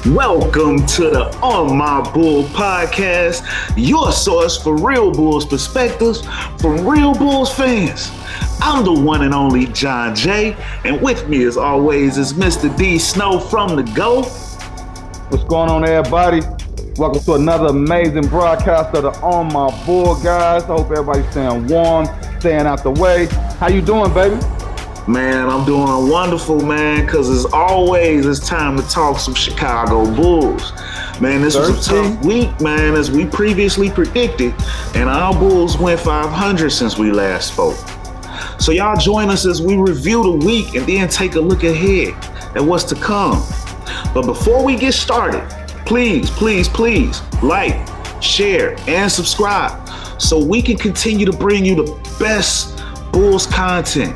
Welcome to the On My Bull podcast, your source for real Bulls perspectives from real Bulls fans. I'm the one and only John J, and with me as always is Mr. Dee Snow from the Go. What's going on, everybody? Welcome to another amazing broadcast of the On My Bull, guys. I hope everybody's staying warm, staying out the way. How you doing, baby? Man, I'm doing wonderful, man, because as always, it's time to talk some Chicago Bulls. Man, this was a tough week, man, as we previously predicted, and our Bulls went 500 since we last spoke. So y'all join us as we review the week and then take a look ahead at what's to come. But before we get started, please like, share, and subscribe so we can continue to bring you the best Bulls content.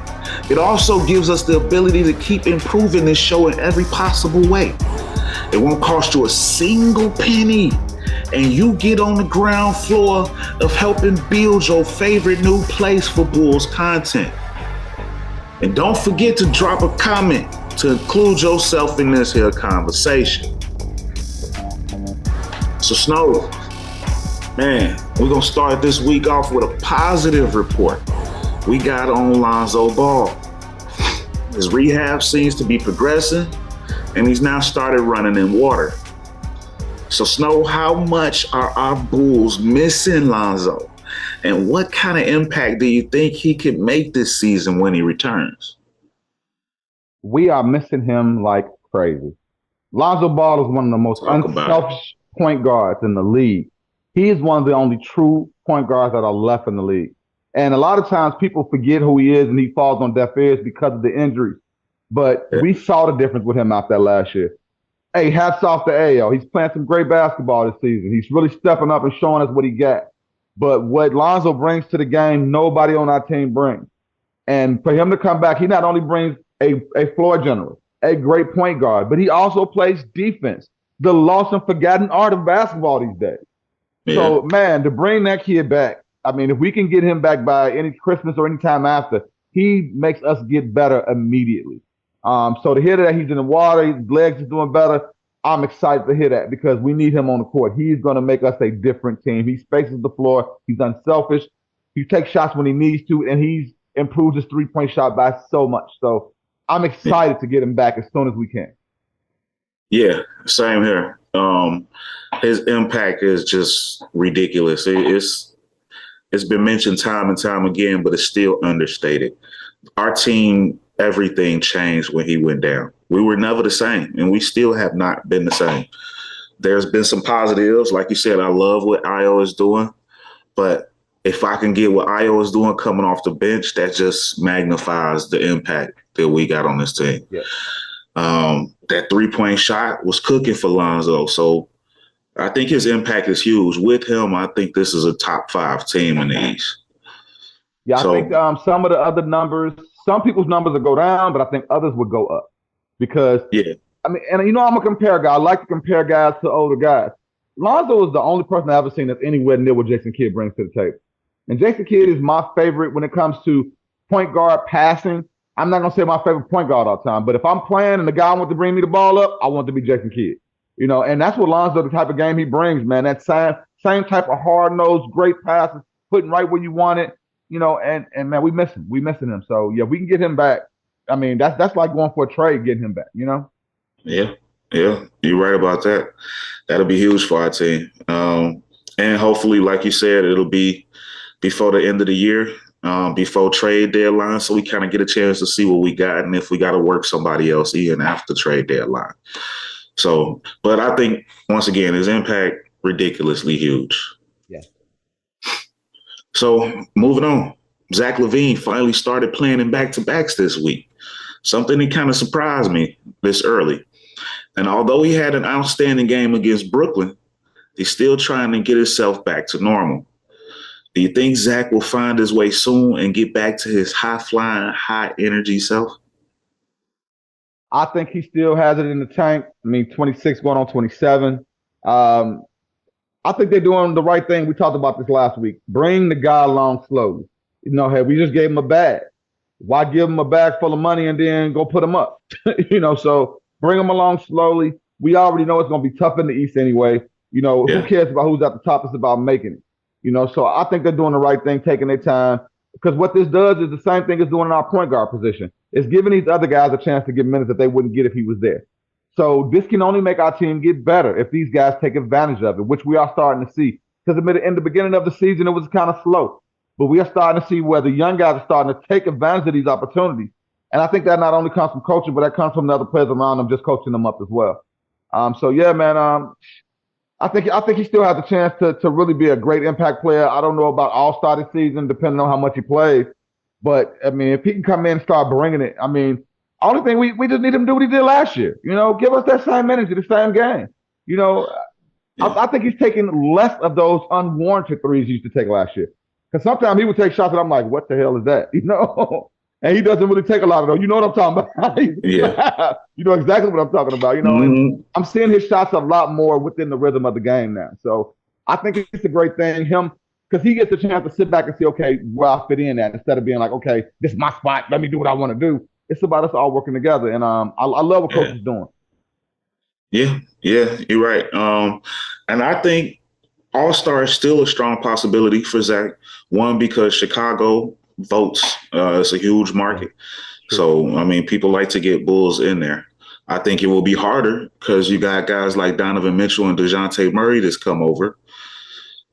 It also gives us the ability to keep improving this show in every possible way. It won't cost you a single penny, and you get on the ground floor of helping build your favorite new place for Bulls content. And don't forget to drop a comment to include yourself in this here conversation. So Snow, man, we're gonna start this week off with a positive report. We got on Lonzo Ball. His rehab seems to be progressing, and he's now started running in water. So Snow, how much are our Bulls missing Lonzo? And what kind of impact do you think he could make this season when he returns? We are missing him like crazy. Lonzo Ball is one of the most unselfish point guards in the league. He is one of the only true point guards that are left in the league. And a lot of times people forget who he is and he falls on deaf ears because of the injuries. But we saw the difference with him out there last year. Hey, hats off to AO. He's playing some great basketball this season. He's really stepping up and showing us what he got. But what Lonzo brings to the game, nobody on our team brings. And for him to come back, he not only brings a floor general, a great point guard, but he also plays defense, the lost and forgotten art of basketball these days. Yeah. So, man, to bring that kid back, I mean, if we can get him back by any Christmas or any time after, he makes us get better immediately. So to hear that he's in the water, his legs is doing better, I'm excited to hear that because we need him on the court. He's going to make us a different team. He spaces the floor. He's unselfish. He takes shots when he needs to, and he's improved his three-point shot by so much. So I'm excited to get him back as soon as we can. Yeah, same here. His impact is just ridiculous. It's been mentioned time and time again, but it's still understated. Our team, everything changed when he went down. We were never the same, and we still have not been the same. There's been some positives. Like you said, I love what Io is doing, but if I can get what Io is doing coming off the bench, that just magnifies the impact that we got on this team. Yeah. That three-point shot was cooking for Lonzo, so I think his impact is huge. With him, I think this is a top 5 team in the East. Yeah, I think some of the other numbers, some people's numbers will go down, but I think others will go up. Because, I mean, and you know, I'm a compare guy. I like to compare guys to older guys. Lonzo is the only person I've ever seen that's anywhere near what Jason Kidd brings to the table. And Jason Kidd is my favorite when it comes to point guard passing. I'm not going to say my favorite point guard all the time, but if I'm playing and the guy wants to bring me the ball up, I want it to be Jason Kidd. You know, and that's what Lonzo, the type of game he brings, man. That same type of hard-nosed, great passes, putting right where you want it, you know, and man, we miss him. We missing him. So, yeah, we can get him back. I mean, that's like going for a trade, getting him back, you know? Yeah, you're right about that. That'll be huge for our team. And hopefully, like you said, it'll be before the end of the year, before trade deadline, so we kind of get a chance to see what we got and if we got to work somebody else in after trade deadline. So, but I think, once again, his impact, ridiculously huge. Yeah. So, moving on. Zach Lavine finally started playing in back-to-backs this week. Something that kind of surprised me this early. And although he had an outstanding game against Brooklyn, he's still trying to get himself back to normal. Do you think Zach will find his way soon and get back to his high-flying, high-energy self? I think he still has it in the tank. I mean, 26 going on 27. I think they're doing the right thing. We talked about this last week. Bring the guy along slowly. You know, hey, we just gave him a bag. Why give him a bag full of money and then go put him up? You know, so bring him along slowly. we already know it's going to be tough in the East anyway. You know, who cares about who's at the top? It's about making it. You know, so I think they're doing the right thing, taking their time. Because what this does is the same thing as doing in our point guard position. It's giving these other guys a chance to get minutes that they wouldn't get if he was there. So this can only make our team get better if these guys take advantage of it, which we are starting to see. Because in the beginning of the season, it was kind of slow. But we are starting to see where the young guys are starting to take advantage of these opportunities. And I think that not only comes from coaching, but that comes from the other players around them just coaching them up as well. So yeah, man, I think he still has a chance to really be a great impact player. I don't know about all-star this season, depending on how much he plays. But I mean, if he can come in and start bringing it, I mean, only thing we just need him to do what he did last year. You know, give us that same energy, the same game. You know, I think he's taking less of those unwarranted threes he used to take last year. Because sometimes he would take shots and I'm like, what the hell is that? You know? And he doesn't really take a lot of those. You know what I'm talking about? Yeah. You know exactly what I'm talking about. You know, and I'm seeing his shots a lot more within the rhythm of the game now. So I think it's a great thing. Because he gets a chance to sit back and see, okay, where I fit in at, instead of being like, okay, this is my spot. Let me do what I want to do. It's about us all working together. And I love what Coach is doing. Yeah, you're right. And I think All-Star is still a strong possibility for Zach. One, because Chicago votes. It's a huge market. So, I mean, people like to get Bulls in there. I think it will be harder because you got guys like Donovan Mitchell and DeJounte Murray that's come over.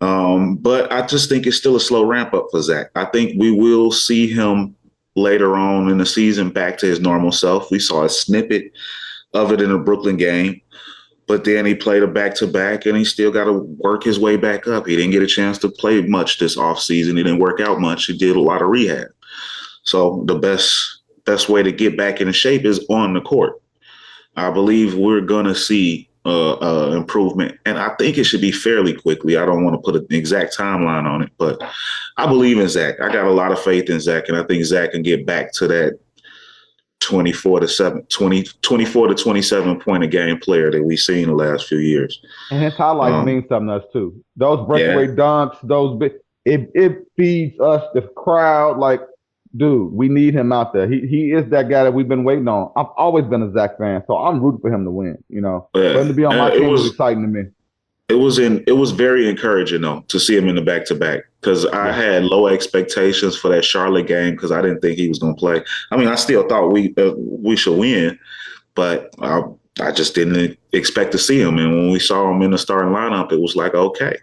But I just think it's still a slow ramp up for Zach. I think we will see him later on in the season back to his normal self. We saw a snippet of it in the Brooklyn game. But then he played a back-to-back, and he still got to work his way back up. He didn't get a chance to play much this offseason. He didn't work out much. He did a lot of rehab. So the best way to get back into shape is on the court. I believe we're going to see improvement, and I think it should be fairly quickly. I don't want to put an exact timeline on it, but I believe in Zach. I got a lot of faith in Zach, and I think Zach can get back to that 24 to 27 point a game player that we've seen the last few years. And his highlights mean something to us too. Those breakaway dunks, it feeds us, the crowd. Like, dude, we need him out there. He is that guy that we've been waiting on. I've always been a Zach fan, so I'm rooting for him to win. You know, for him to be on my team was exciting to me. It was very encouraging though to see him in the back-to-back, because I had low expectations for that Charlotte game because I didn't think he was going to play. I mean, I still thought we should win, but I just didn't expect to see him. And when we saw him in the starting lineup, it was like, okay,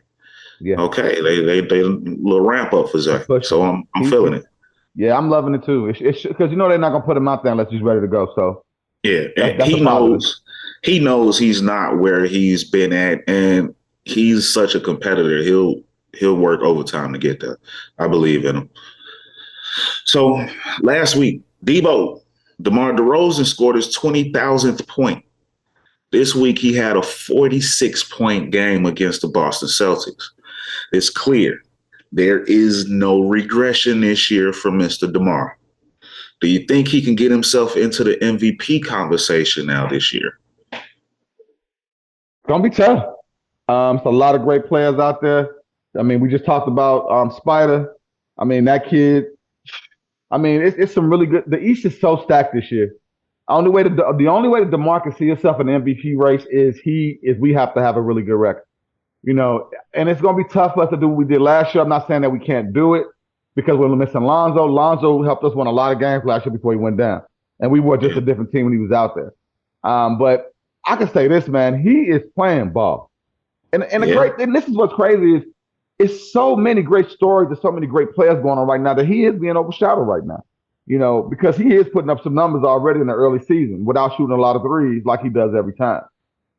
they little ramp up for Zach. So I'm feeling it. Yeah, I'm loving it too. It's because you know they're not going to put him out there unless he's ready to go. So yeah, that's he knows. He knows he's not where he's been at, and he's such a competitor. He'll work overtime to get there. I believe in him. So last week, DeMar Derozan scored his 20,000th point. This week, he had a 46-point game against the Boston Celtics. It's clear there is no regression this year for Mr. DeMar. Do you think he can get himself into the MVP conversation now this year? Gonna be tough. It's a lot of great players out there. I mean, we just talked about Spider. I mean, that kid. I mean, it's some really good. The East is so stacked this year. The only way that DeMar can see himself in the MVP race is we have to have a really good record. You know, and it's gonna be tough for us to do what we did last year. I'm not saying that we can't do it because we're missing Lonzo. Lonzo helped us win a lot of games last year before he went down, and we were just a different team when he was out there. But I can say this, man, he is playing ball. And this is what's crazy is it's so many great stories and so many great players going on right now that he is being overshadowed right now. You know, because he is putting up some numbers already in the early season without shooting a lot of threes like he does every time.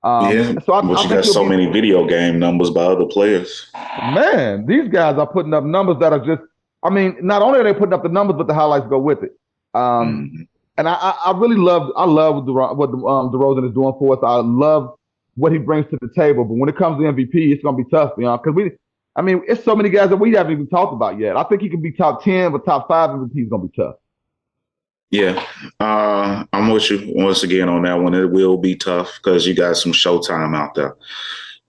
So but you got so many video game numbers by other players. Man, these guys are putting up numbers that are just, I mean, not only are they putting up the numbers, but the highlights go with it. And I really love what DeRozan is doing for us. I love what he brings to the table. But when it comes to MVP, it's going to be tough, you know, because it's so many guys that we haven't even talked about yet. I think he can be top 10, but top 5 MVP is going to be tough. Yeah, I'm with you once again on that one. It will be tough because you got some showtime out there.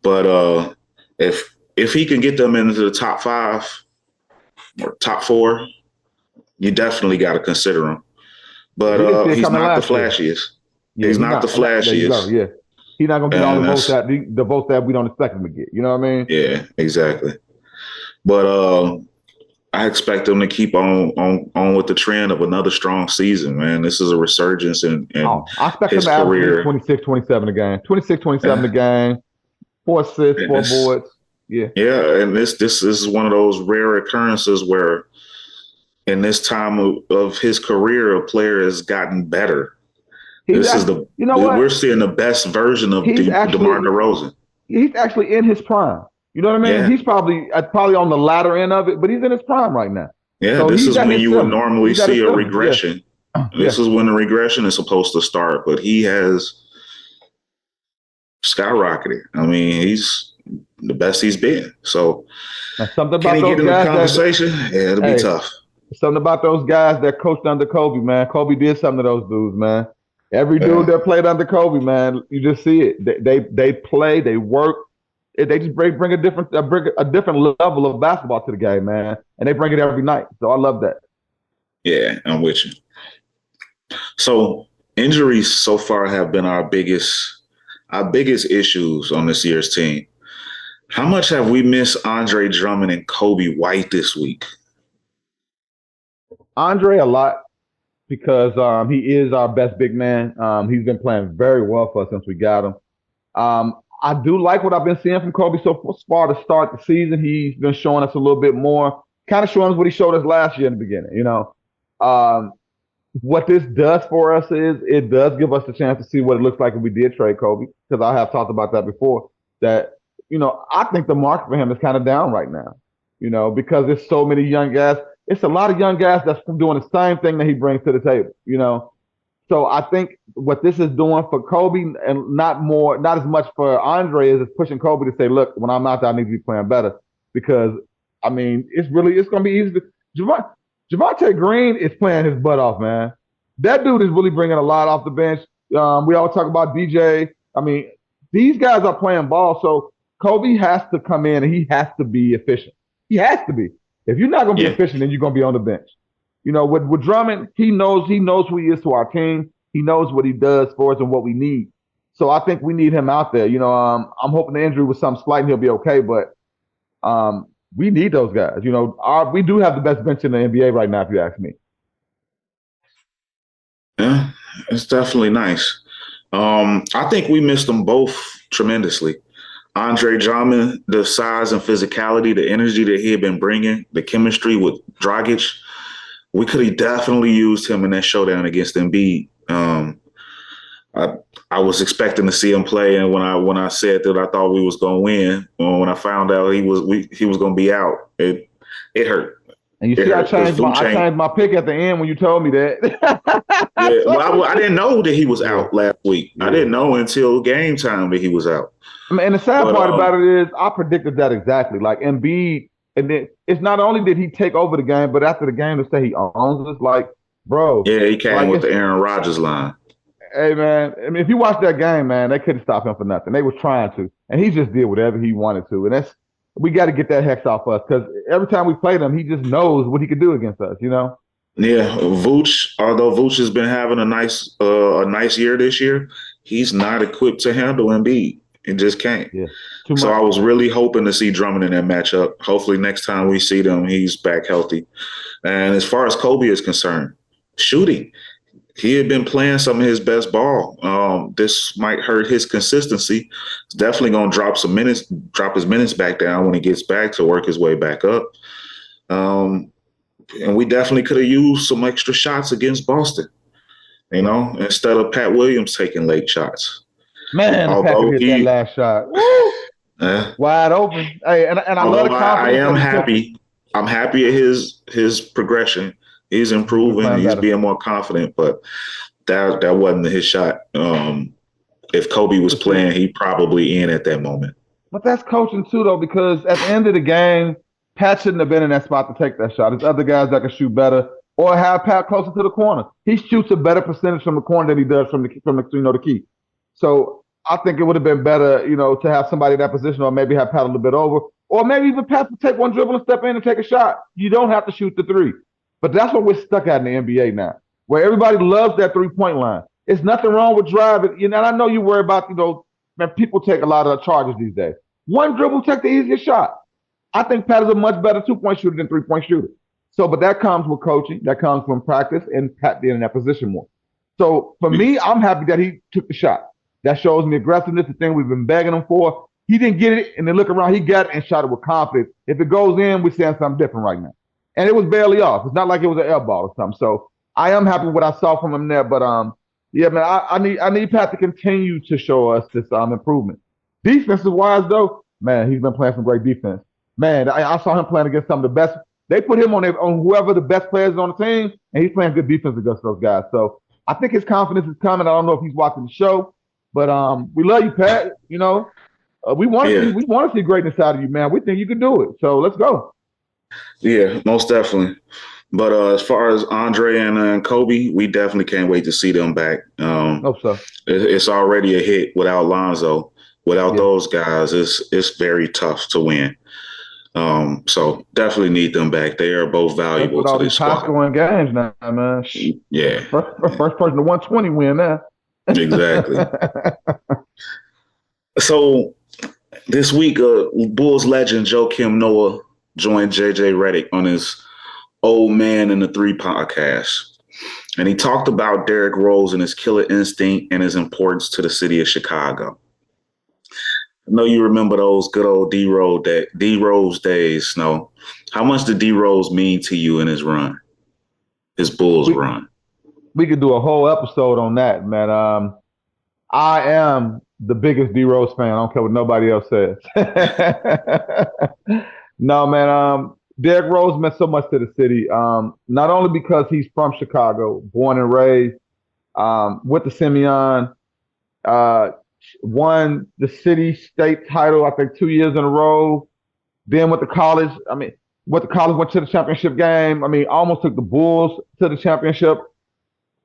But if he can get them into the top 5 or top 4, you definitely got to consider him. But he's not the flashiest. Yeah, he's not the flashiest. Yeah. He's not gonna get all the votes that we don't expect him to get. You know what I mean? Yeah, exactly. But I expect him to keep on with the trend of another strong season, man. This is a resurgence in I expect his him to career. average 26, 27 a game. 26, 27 a game. 4 assists, 4 boards. Yeah. Yeah, and this is one of those rare occurrences where in this time of his career, a player has gotten better. We're seeing the best version of DeMar DeRozan. He's actually in his prime. You know what I mean? Yeah. He's probably on the latter end of it, but he's in his prime right now. Yeah, so this is when you would normally see a regression. Yes. This is when the regression is supposed to start, but he has skyrocketed. I mean, he's the best he's been. So something about can he those get in the conversation? It'll be tough. Something about those guys that coached under Kobe, man. Kobe did something to those dudes, man. Every dude that played under Kobe, man, you just see it. They play, they work. They just bring a different level of basketball to the game, man, and they bring it every night. So I love that. Yeah, I'm with you. So injuries so far have been our biggest issues on this year's team. How much have we missed Andre Drummond and Kobe White this week? Andre a lot because he is our best big man. He's been playing very well for us since we got him. I do like what I've been seeing from Kobe so far to start the season. He's been showing us a little bit more, kind of showing us what he showed us last year in the beginning. You know, what this does for us is it does give us the chance to see what it looks like if we did trade Kobe, because I have talked about that before. That, you know, I think the market for him is kind of down right now, you know, because there's so many young guys. It's a lot of young guys that's doing the same thing that he brings to the table, you know. So I think what this is doing for Kobe, and not as much for Andre, is it's pushing Kobe to say, look, when I'm out there, I need to be playing better. Because, I mean, it's going to be easy. Javonte Green is playing his butt off, man. That dude is really bringing a lot off the bench. We always talk about DJ. I mean, these guys are playing ball, so Kobe has to come in and he has to be efficient. He has to be. If you're not going to be efficient, then you're going to be on the bench. You know, with Drummond, he knows who he is to our team. He knows what he does for us and what we need. So I think we need him out there. You know, I'm hoping the injury was something slight and he'll be okay, but we need those guys. You know, we do have the best bench in the NBA right now, if you ask me. Yeah, it's definitely nice. I think we missed them both tremendously. Andre Drummond, the size and physicality, the energy that he had been bringing, the chemistry with Dragic, we could have definitely used him in that showdown against Embiid. I was expecting to see him play, and when I said that I thought we was going to win, when I found out he was going to be out, it hurt. And you see, I changed my pick at the end when you told me that. Yeah, well, I didn't know that he was out last week. Yeah. I didn't know until game time that he was out. I mean, and the sad part about it is I predicted that exactly. Like Embiid, and then it's not only did he take over the game, but after the game to say he owns us, like, bro. Yeah, he came with the Aaron Rodgers line. Hey, man, I mean, if you watch that game, man, they couldn't stop him for nothing. They was trying to, and he just did whatever he wanted to. And we got to get that hex off us, because every time we play him, he just knows what he could do against us, you know? Yeah, Vooch, although Vooch has been having a nice year this year, he's not equipped to handle Embiid. It just can't. Yeah. So I was really hoping to see Drummond in that matchup. Hopefully next time we see them, he's back healthy. And as far as Kobe is concerned, shooting. He had been playing some of his best ball. This might hurt his consistency. He's definitely going to drop his minutes back down when he gets back to work his way back up. And we definitely could have used some extra shots against Boston, you know, instead of Pat Williams taking late shots. Man, Pat hit that last shot. Wide open. Hey, and I love the confidence. I am happy. I'm happy at his progression. He's improving. He's being more confident, but that wasn't his shot. If Kobe was playing, he probably in at that moment. But that's coaching too, though, because at the end of the game, Pat shouldn't have been in that spot to take that shot. There's other guys that can shoot better, or have Pat closer to the corner. He shoots a better percentage from the corner than he does from the key. So I think it would have been better, you know, to have somebody in that position, or maybe have Pat a little bit over, or maybe even Pat to take one dribble and step in and take a shot. You don't have to shoot the three. But that's what we're stuck at in the NBA now, where everybody loves that 3-point line. It's nothing wrong with driving. You know, and I know you worry about, you know, man, people take a lot of charges these days. One dribble, take the easiest shot. I think Pat is a much better 2-point shooter than 3-point shooter. So, but that comes with coaching, that comes from practice, and Pat being in that position more. So for me, I'm happy that he took the shot. That shows me aggressiveness, the thing we've been begging him for. He didn't get it, and then look around, he got it and shot it with confidence. If it goes in, we're saying something different right now. And it was barely off. It's not like it was an air ball or something. So I am happy with what I saw from him there. But yeah, man, I need Pat to continue to show us this improvement. Defensive wise, though, man, he's been playing some great defense. Man, I saw him playing against some of the best. They put him on whoever the best players on the team, and he's playing good defense against those guys. So I think his confidence is coming. I don't know if he's watching the show, but we love you, Pat. You know, we want to see greatness out of you, man. We think you can do it. So let's go. Yeah, most definitely. But as far as Andre and Kobe, we definitely can't wait to see them back. Hope so. It's already a hit without Lonzo. Without those guys, it's very tough to win. So definitely need them back. They are both valuable to this squad. Scoring games now, man. Yeah. First person to 120 win now. Exactly. So this week, Bulls legend Joakim Noah joined JJ Redick on his Old Man in the Three podcast. And he talked about Derrick Rose and his killer instinct and his importance to the city of Chicago. I know you remember those good old D Rose days, Snow. How much did D Rose mean to you in his run, his Bulls run? We could do a whole episode on that, man. I am the biggest D Rose fan. I don't care what nobody else says. No, man. Derrick Rose meant so much to the city. Not only because he's from Chicago, born and raised, with the Simeon, won the city state title, I think 2 years in a row. Then with the college, went to the championship game. Almost took the Bulls to the championship.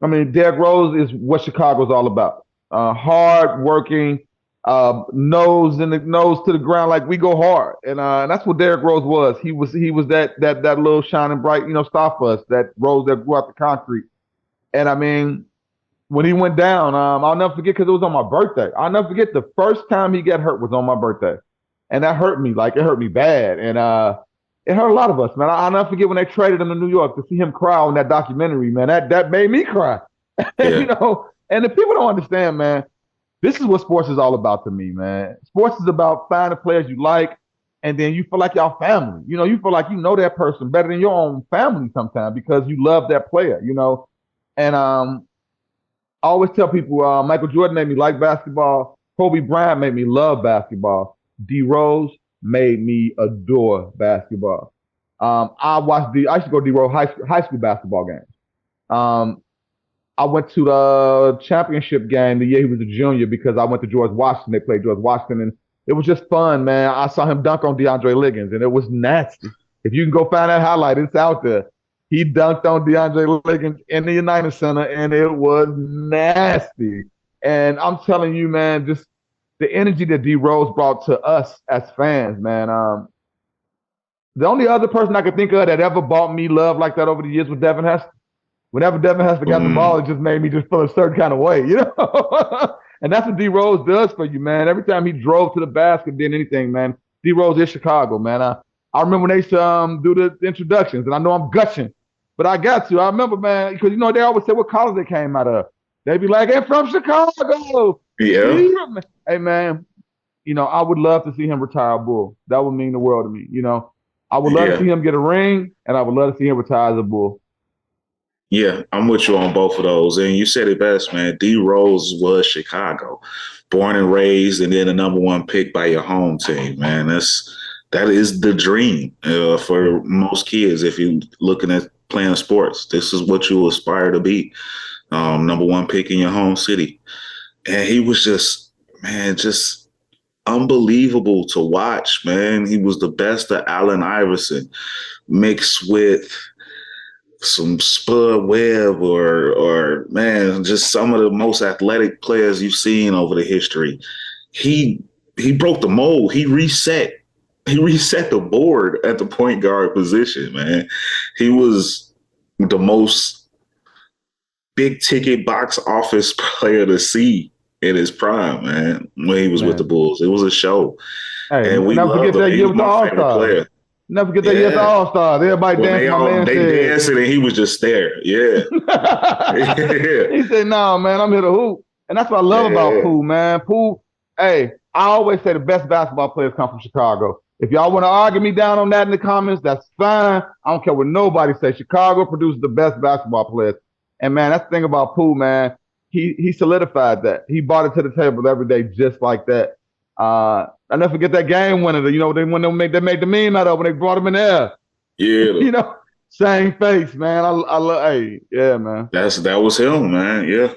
Derrick Rose is what Chicago's all about. Hard working, nose to the ground, like we go hard. And that's what Derrick Rose was. He was that little shining bright, star for us, that rose that grew out the concrete. And when he went down, I'll never forget because it was on my birthday. I'll never forget the first time he got hurt was on my birthday. And that hurt me. Like, it hurt me bad. And it hurt a lot of us, man. I'll never forget when they traded him to New York to see him cry on that documentary, man. That made me cry. Yeah. And the people don't understand, man, this is what sports is all about to me, man. Sports is about finding players you like, and then you feel like y'all family. You feel like you know that person better than your own family sometimes because you love that player, And I always tell people, Michael Jordan made me like basketball. Kobe Bryant made me love basketball. D Rose made me adore basketball. I used to go to D Rose high school basketball games. I went to the championship game the year he was a junior because I went to George Washington. They played George Washington, and it was just fun, man. I saw him dunk on DeAndre Liggins, and it was nasty. If you can go find that highlight, it's out there. He dunked on DeAndre Liggins in the United Center, and it was nasty. And I'm telling you, man, just the energy that D Rose brought to us as fans, man. The only other person I could think of that ever brought me love like that over the years was Devin Hester. Whenever Devin Hester got the ball, it just made me just feel a certain kind of way, And that's what D Rose does for you, man. Every time he drove to the basket, did anything, man. D Rose is Chicago, man. I remember when they used to do the introductions, and I know I'm gushing, but I got to. I remember, man, because they always say what college they came out of. They be like, "Hey, from Chicago." Yeah. Hey, man. I would love to see him retire a Bull. That would mean the world to me. I would love to see him get a ring, and I would love to see him retire as a Bull. Yeah, I'm with you on both of those. And you said it best, man. D Rose was Chicago, born and raised, and then the number one pick by your home team, man. That is the dream for most kids. If you're looking at playing sports, this is what you aspire to be. Number one pick in your home city. And he was just unbelievable to watch, man. He was the best of Allen Iverson mixed with some Spud Webb or man, just some of the most athletic players you've seen over the history. He broke the mold. He reset the board at the point guard position, man. He was the most big ticket box office player to see in his prime, man. When he was with the Bulls, it was a show, hey, and we never forget loved him. that He year was with the my favorite All-Stars. player. Never forget that year with the All-Stars. Everybody when dancing. My man they said, dancing, and he was just there. Yeah. He said, "No, man, I'm here to hoop," and that's what I love about Pooh, man. Pooh, hey, I always say the best basketball players come from Chicago. If y'all want to argue me down on that in the comments, that's fine. I don't care what nobody says. Chicago produces the best basketball players. And man, that's the thing about Pooh, man. He solidified that. He brought it to the table every day just like that. I never forget that game winner. You know, they made the meme out of when they brought him in there. Yeah. You know, same face, man. I love. Hey, yeah, man. That was him, man. Yeah.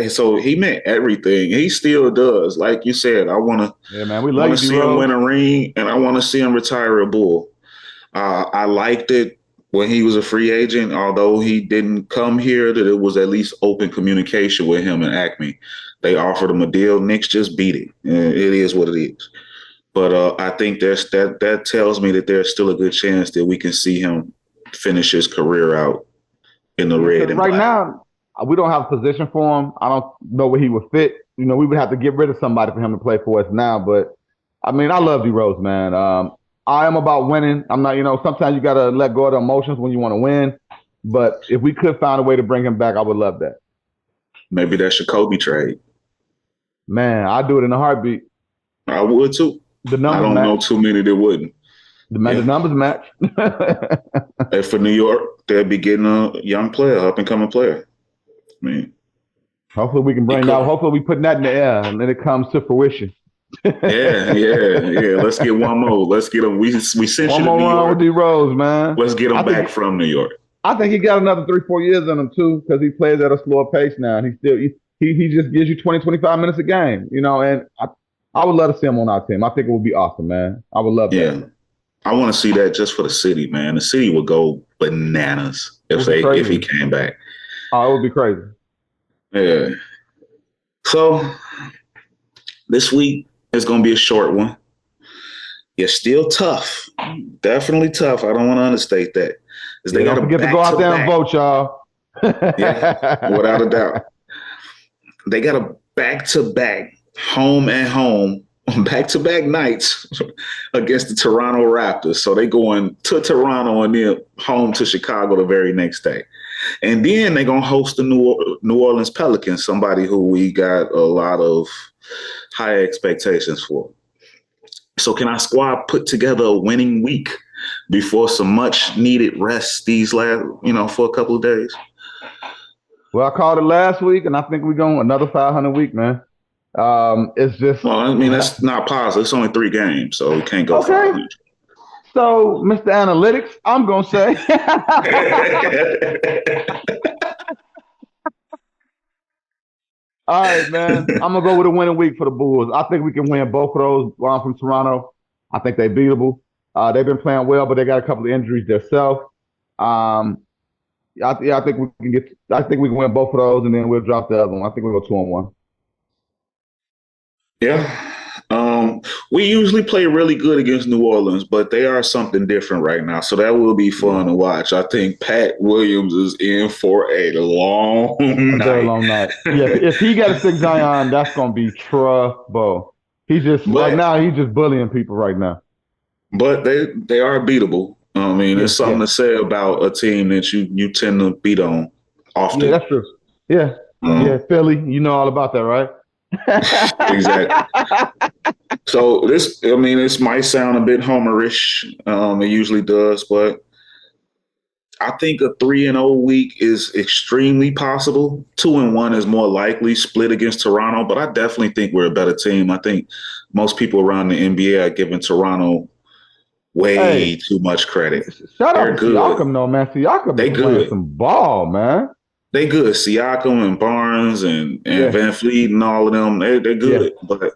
So he meant everything. He still does. Like you said, I want to see him win a ring, and I want to see him retire a Bull. I liked it when he was a free agent, although he didn't come here, that it was at least open communication with him and Acme. They offered him a deal. Knicks just beat it. It is what it is. But I think that tells me that there's still a good chance that we can see him finish his career out in the red and right black. Now, we don't have a position for him. I don't know where he would fit. You know, we would have to get rid of somebody for him to play for us now. But I mean, I love D Rose, man. I am about winning. I'm not, sometimes you got to let go of the emotions when you want to win. But if we could find a way to bring him back, I would love that. Maybe that's your Kobe trade. Man, I'd do it in a heartbeat. I would too. The numbers I don't know too many that wouldn't. The numbers match. And for New York, they'll be getting a young player, up and coming player. I mean, hopefully we can bring that. Hopefully we put that in the air and then it comes to fruition. yeah. Let's get one more. Let's get him. We sent one you to more New round York. With D Rose, man. Let's get him back from New York. I think he got another 3-4 years in him too, because he plays at a slower pace now. And he just gives you 20, 25 minutes a game, and I would love to see him on our team. I think it would be awesome, man. I would love that. Yeah. I want to see that just for the city, man. The city would go bananas if he came back. Oh, it would be crazy. Yeah. So this week is going to be a short one. It's still tough. Definitely tough. I don't want to understate that. They don't forget to go out there and vote, y'all. Yeah, without a doubt. They got a back-to-back home and home, back-to-back nights against the Toronto Raptors. So they going to Toronto and then home to Chicago the very next day. And then they're going to host the New Orleans Pelicans, somebody who we got a lot of high expectations for. So can our squad put together a winning week before some much needed rest these last, for a couple of days? Well, I called it last week, and I think we're going another 500 week, man. It's just. Well, I mean, that's not positive. It's only 3 games, so we can't go 500. So, Mr. Analytics, I'm going to say. All right, man. I'm going to go with a winning week for the Bulls. I think we can win both of those. One from Toronto. I think they're beatable. They've been playing well, but they got a couple of injuries themselves. I think we can win both of those, and then we'll drop the other one. I think we'll go 2-1. Yeah. We usually play really good against New Orleans, but they are something different right now. So that will be fun to watch. I think Pat Williams is in for a long night. Very long night. Yeah, if he got to stick Zion, that's going to be trouble. He's just bullying people right now. But they are beatable. I mean, there's something to say about a team that you tend to beat on often. Yeah, that's true. Yeah. Philly, you know all about that, right? Exactly. So this might sound a bit homerish. It usually does, but I think a 3-0 week is extremely possible. 2-1 is more likely, split against Toronto, but I definitely think we're a better team. I think most people around the NBA are giving Toronto way too much credit. Shout out to Siakam, though, man. Siakam is playing some ball, man. They good. Siakam and Barnes and Van Fleet and all of them, they're good. Yeah. But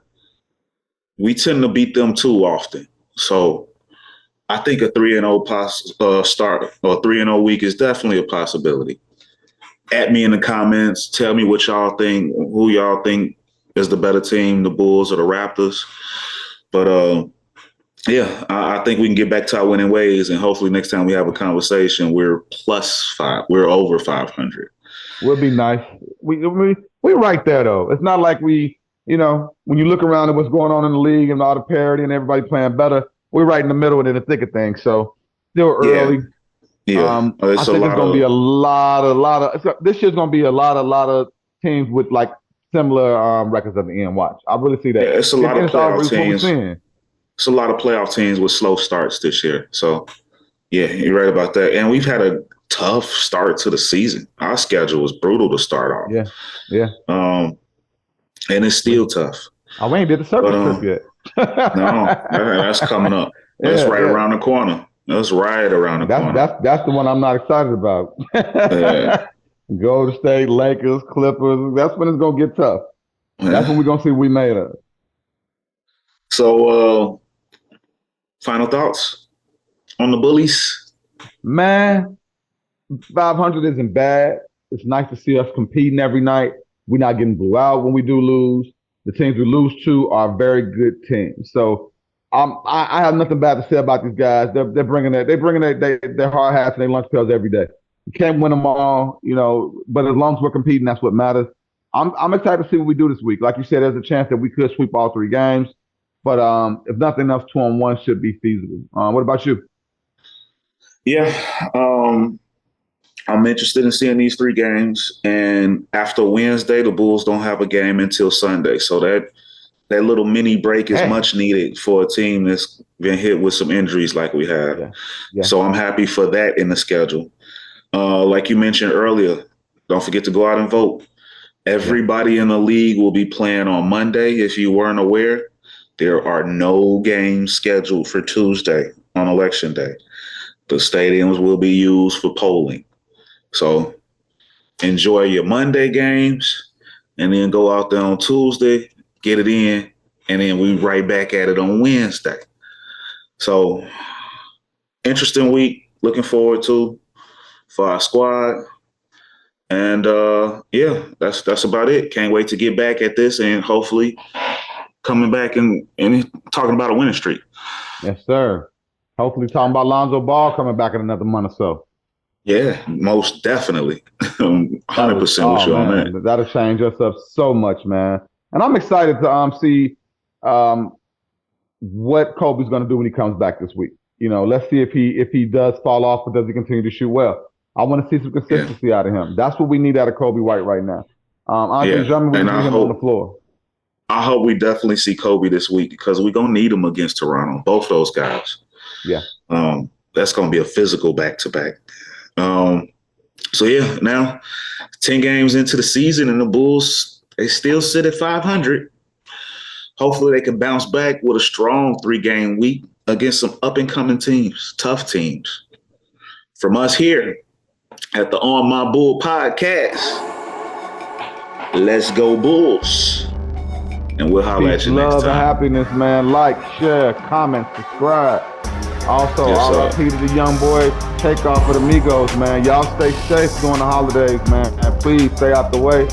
we tend to beat them too often. So I think a 3-0 start or 3-0 week is definitely a possibility. At me in the comments. Tell me what y'all think, who y'all think is the better team, the Bulls or the Raptors. But I think we can get back to our winning ways, and hopefully next time we have a conversation, we're +5. We're over 500. Would be nice. We right there though. It's not like we, when you look around at what's going on in the league and all the parity and everybody playing better, we're right in the middle and in the thick of things. So still early. Yeah. I think it's going to be a lot of. This year's going to be a lot of teams with like similar records at the end. Watch, I really see that. Yeah, it's a lot of playoff teams. It's a lot of playoff teams with slow starts this year. So yeah, you're right about that. And we've had a tough start to the season. Our schedule was brutal to start off. Yeah. And it's still tough. We ain't did the circus trip yet. No, that's coming up. That's around the corner. That's right around the corner. That's the one I'm not excited about. Golden State, Lakers, Clippers. That's when it's gonna get tough. That's when we're gonna see what we made of. So, final thoughts on the Bullies? Man, 500 isn't bad. It's nice to see us competing every night. We're not getting blew out when we do lose. The teams we lose to are very good teams. So I have nothing bad to say about these guys. They're bringing their hard hats and their lunch pails every day. You can't win them all, but as long as we're competing, that's what matters. I'm excited to see what we do this week. Like you said, there's a chance that we could sweep all 3 games. But if nothing else, 2-on-1 should be feasible. What about you? Yeah, I'm interested in seeing these 3 games. And after Wednesday, the Bulls don't have a game until Sunday. So that little mini break is much needed for a team that's been hit with some injuries like we have. Yeah. So I'm happy for that in the schedule. Like you mentioned earlier, don't forget to go out and vote. Everybody in the league will be playing on Monday. If you weren't aware, there are no games scheduled for Tuesday on Election Day. The stadiums will be used for polling. So enjoy your Monday games and then go out there on Tuesday, get it in, and then we right back at it on Wednesday. So interesting week. Looking forward to for our squad. And that's about it. Can't wait to get back at this and hopefully coming back and talking about a winning streak. Yes, sir. Hopefully talking about Lonzo Ball coming back in another month or so. Yeah, most definitely. 100% with you on that. That'll change us up so much, man. And I'm excited to see what Kobe's going to do when he comes back this week. Let's see if he does fall off or does he continue to shoot well. I want to see some consistency out of him. That's what we need out of Kobe White right now. Andre Drummond, we need him on the floor. I hope we definitely see Kobe this week because we're going to need him against Toronto, both those guys. Yeah. That's going to be a physical back-to-back. Now 10 games into the season and the Bulls, they still sit at 500. Hopefully they can bounce back with a strong 3-game week against some up-and-coming teams, tough teams. From us here at the On My Bull podcast, let's go Bulls. And we'll holler at you next time. Love and happiness, man. Like, share, comment, subscribe. Also, RIP to the young boy takeoff for the Migos, man. Y'all stay safe during the holidays, man. And please stay out the way.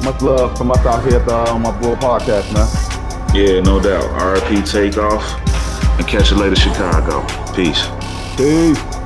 Much love from us out here at the On My Bull podcast, man. Yeah, no doubt. RIP takeoff. And catch you later, Chicago. Peace. Peace.